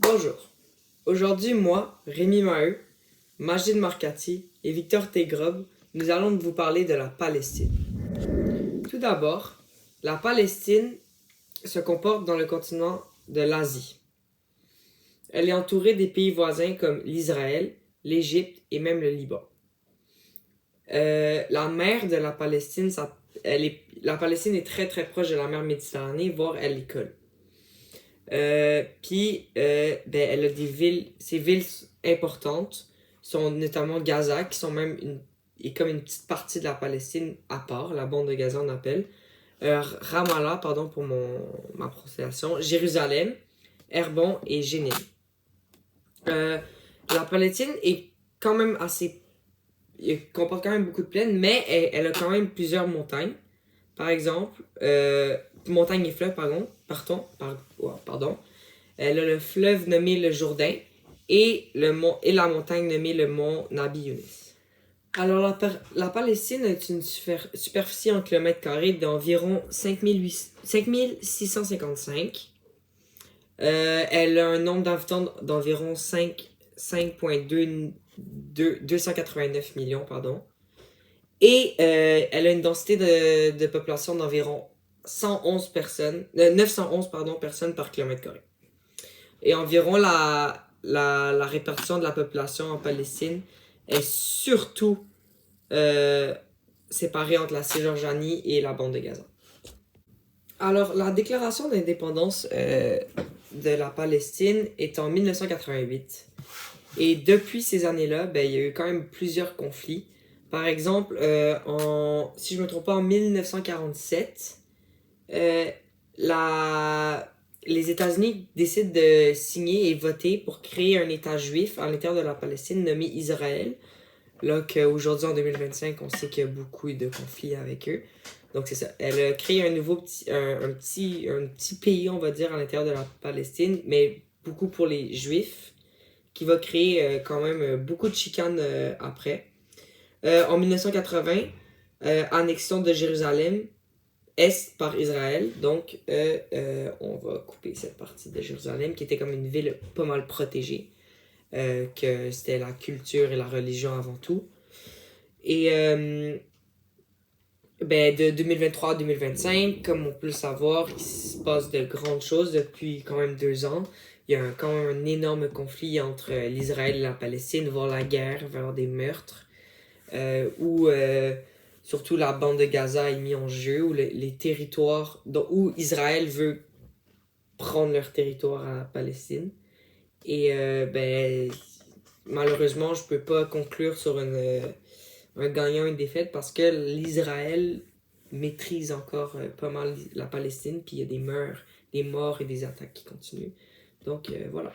Bonjour. Aujourd'hui, moi, Rémi Maheu, Majid Markati et Victor Tegrob, nous allons vous parler de la Palestine. Tout d'abord, la Palestine se comporte dans le continent de l'Asie. Elle est entourée des pays voisins comme l'Israël, l'Égypte et même le Liban. La mer de la Palestine, la Palestine est très très proche de la mer Méditerranée, voire elle y colle. Elle a des villes, ces villes importantes sont notamment Gaza, qui sont même comme une petite partie de la Palestine à part, la bande de Gaza on appelle, Ramallah, pardon pour ma prononciation, Jérusalem, Hebron et Jénine. La Palestine est quand même elle comporte quand même beaucoup de plaines, mais elle a quand même plusieurs montagnes. Par exemple, montagnes et fleuves, pardon. Elle a le fleuve nommé le Jourdain et la montagne nommée le mont Nabi Younis. Alors, la Palestine a une superficie en kilomètres carrés d'environ 5655. Elle a un nombre d'habitants d'environ 5,289 millions, Et elle a une densité de population d'environ 911 personnes par kilomètre carré. Et environ la répartition de la population en Palestine est surtout séparée entre la Cisjordanie et la bande de Gaza. Alors, la déclaration d'indépendance de la Palestine est en 1988. Et depuis ces années-là, il y a eu quand même plusieurs conflits. Par exemple, si je ne me trompe pas, en 1947, les États-Unis décident de signer et voter pour créer un État juif à l'intérieur de la Palestine nommé Israël. Là qu'aujourd'hui, en 2025, on sait qu'il y a beaucoup de conflits avec eux. Donc c'est ça. Elle a créé un petit pays, on va dire, à l'intérieur de la Palestine, mais beaucoup pour les Juifs, qui va créer quand même beaucoup de chicanes après. En 1980, annexion de Jérusalem Est par Israël. Donc, on va couper cette partie de Jérusalem qui était comme une ville pas mal protégée. Que c'était la culture et la religion avant tout. Et de 2023 à 2025, comme on peut le savoir, il se passe de grandes choses depuis quand même 2 ans. Il y a quand même un énorme conflit entre l'Israël et la Palestine, voire la guerre, voire des meurtres, où surtout la bande de Gaza est mise en jeu, où les territoires, où Israël veut prendre leur territoire à la Palestine. Et malheureusement, je peux pas conclure sur un gagnant et une défaite parce que l'Israël maîtrise encore pas mal la Palestine, puis il y a des morts et des attaques qui continuent. Donc voilà.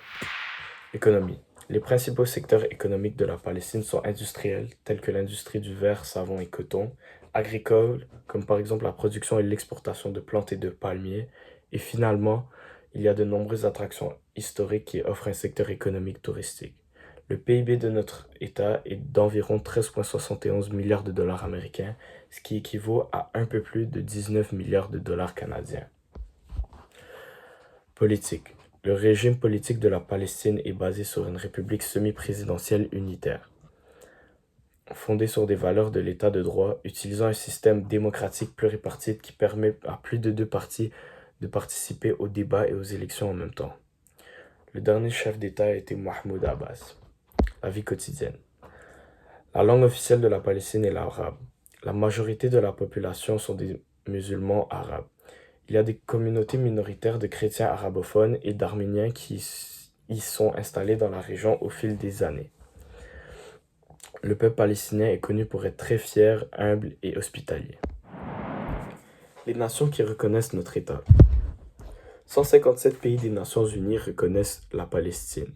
Économie. Les principaux secteurs économiques de la Palestine sont industriels, tels que l'industrie du verre, savon et coton, agricoles, comme par exemple la production et l'exportation de plantes et de palmiers, et finalement, il y a de nombreuses attractions historiques qui offrent un secteur économique touristique. Le PIB de notre État est d'environ 13,71 milliards de dollars américains, ce qui équivaut à un peu plus de 19 milliards de dollars canadiens. Politique. Le régime politique de la Palestine est basé sur une république semi-présidentielle unitaire, fondée sur des valeurs de l'état de droit, utilisant un système démocratique pluripartite qui permet à plus de 2 partis de participer aux débats et aux élections en même temps. Le dernier chef d'État a été Mahmoud Abbas. La vie quotidienne. La langue officielle de la Palestine est l'arabe. La majorité de la population sont des musulmans arabes. Il y a des communautés minoritaires de chrétiens arabophones et d'arméniens qui y sont installés dans la région au fil des années. Le peuple palestinien est connu pour être très fier, humble et hospitalier. Les nations qui reconnaissent notre État. 157 pays des Nations Unies reconnaissent la Palestine,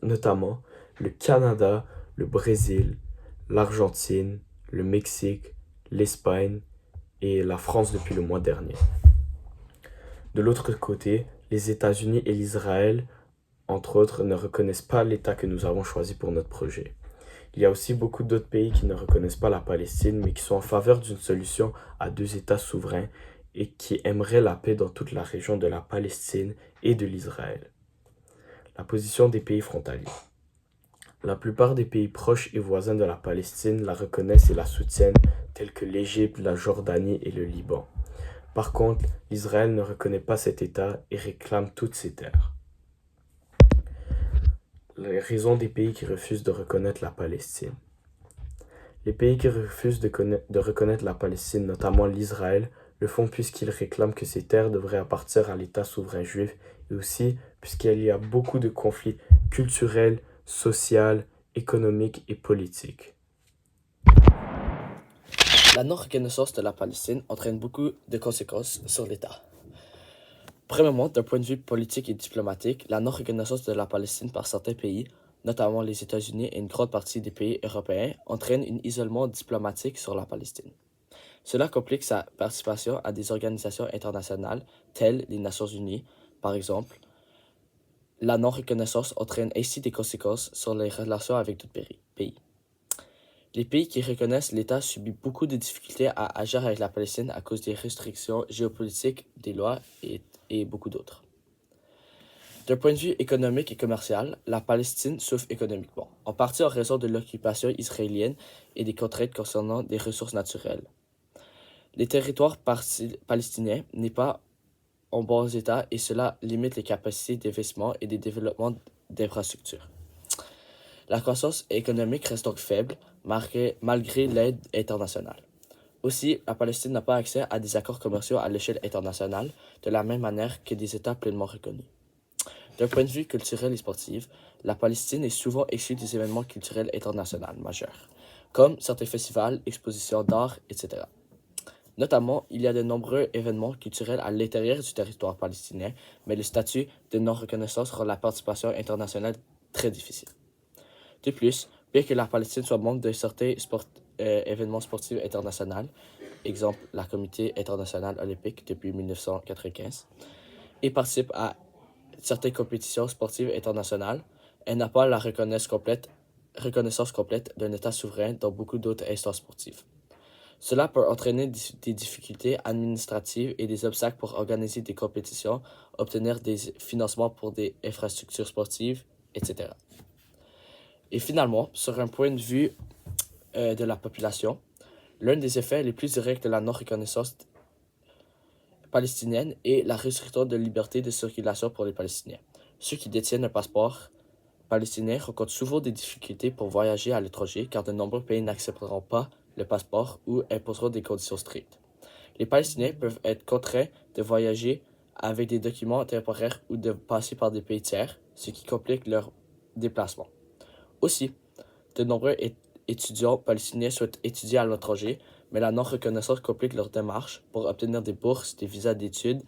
notamment le Canada, le Brésil, l'Argentine, le Mexique, l'Espagne et la France depuis le mois dernier. De l'autre côté, les États-Unis et l'Israël, entre autres, ne reconnaissent pas l'État que nous avons choisi pour notre projet. Il y a aussi beaucoup d'autres pays qui ne reconnaissent pas la Palestine, mais qui sont en faveur d'une solution à 2 États souverains et qui aimeraient la paix dans toute la région de la Palestine et de l'Israël. La position des pays frontaliers. La plupart des pays proches et voisins de la Palestine la reconnaissent et la soutiennent, tels que l'Égypte, la Jordanie et le Liban. Par contre, Israël ne reconnaît pas cet État et réclame toutes ses terres. Les raisons des pays qui refusent de reconnaître la Palestine. Les pays qui refusent de reconnaître la Palestine, notamment l'Israël, le font puisqu'ils réclament que ces terres devraient appartenir à l'État souverain juif et aussi puisqu'il y a beaucoup de conflits culturels, sociaux, économiques et politiques. La non-reconnaissance de la Palestine entraîne beaucoup de conséquences sur l'État. Premièrement, d'un point de vue politique et diplomatique, la non-reconnaissance de la Palestine par certains pays, notamment les États-Unis et une grande partie des pays européens, entraîne un isolement diplomatique sur la Palestine. Cela complique sa participation à des organisations internationales telles les Nations Unies, par exemple. La non-reconnaissance entraîne ainsi des conséquences sur les relations avec d'autres pays. Les pays qui reconnaissent l'État subissent beaucoup de difficultés à agir avec la Palestine à cause des restrictions géopolitiques, des lois et beaucoup d'autres. D'un point de vue économique et commercial, la Palestine souffre économiquement, en partie en raison de l'occupation israélienne et des contraintes concernant des ressources naturelles. Les territoires palestiniens n'est pas en bon état et cela limite les capacités d'investissement et des développements d'infrastructures. La croissance économique reste donc faible malgré l'aide internationale. Aussi, la Palestine n'a pas accès à des accords commerciaux à l'échelle internationale de la même manière que des États pleinement reconnus. D'un point de vue culturel et sportif, la Palestine est souvent exclue des événements culturels internationaux majeurs, comme certains festivals, expositions d'art, etc. Notamment, il y a de nombreux événements culturels à l'intérieur du territoire palestinien, mais le statut de non-reconnaissance rend la participation internationale très difficile. De plus, bien que la Palestine soit membre de certains événements sportifs internationaux, exemple la Comité international olympique depuis 1995, et participe à certaines compétitions sportives internationales, elle n'a pas la reconnaissance complète d'un État souverain dans beaucoup d'autres instances sportives. Cela peut entraîner des difficultés administratives et des obstacles pour organiser des compétitions, obtenir des financements pour des infrastructures sportives, etc. Et finalement, sur un point de vue de la population, l'un des effets les plus directs de la non-reconnaissance palestinienne est la restriction de liberté de circulation pour les Palestiniens. Ceux qui détiennent un passeport palestinien rencontrent souvent des difficultés pour voyager à l'étranger car de nombreux pays n'accepteront pas le passeport ou imposeront des conditions strictes. Les Palestiniens peuvent être contraints de voyager avec des documents temporaires ou de passer par des pays tiers, ce qui complique leur déplacement. Aussi, de nombreux étudiants palestiniens souhaitent étudier à l'étranger, mais la non-reconnaissance complique leur démarche pour obtenir des bourses, des visas d'études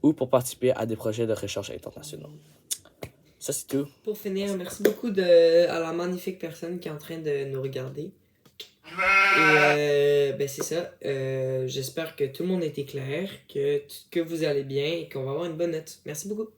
ou pour participer à des projets de recherche internationaux. Ça, c'est tout. Pour finir, merci beaucoup à la magnifique personne qui est en train de nous regarder. Et c'est ça. J'espère que tout le monde a été clair, que vous allez bien et qu'on va avoir une bonne note. Merci beaucoup.